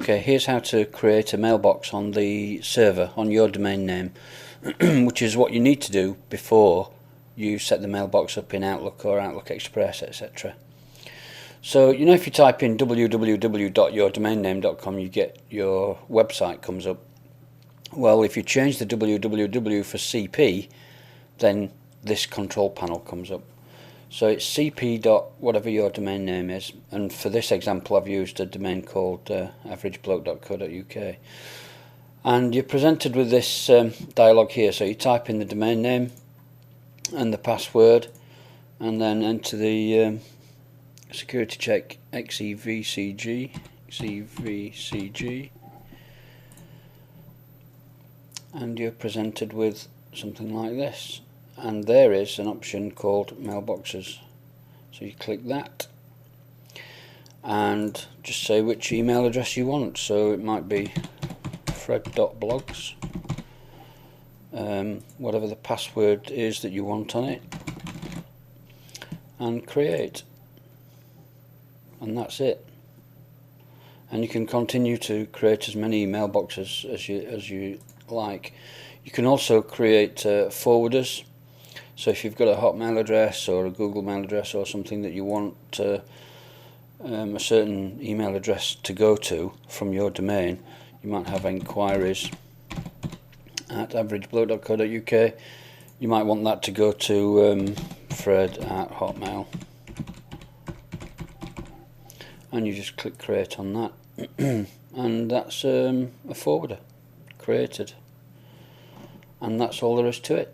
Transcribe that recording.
Okay, here's how to create a mailbox on the server on your domain name, which is what you need to do before you set the mailbox up in Outlook or Outlook Express, etc. So, you know, if you type in www.yourdomainname.com, you get your website comes up. Well, if you change the www for CP, then this control panel comes up. So it's cp dot whatever your domain name is, and for this example I've used a domain called averagebloke.co.uk, and you're presented with this dialog here. So you type in the domain name and the password, and then enter the security check xevcg, and you're presented with something like this. And there is an option called mailboxes, so you click that and just say which email address you want. So it might be fred.blogs, whatever the password is that you want on it, and create, and that's it. And you can continue to create as many mailboxes as you like. You can also create forwarders. So if you've got a Hotmail address or a Google Mail address or something that you want a certain email address to go to from your domain, you might have inquiries at averagebloke.co.uk. You might want that to go to Fred at Hotmail, and you just click create on that, and that's a forwarder created, and that's all there is to it.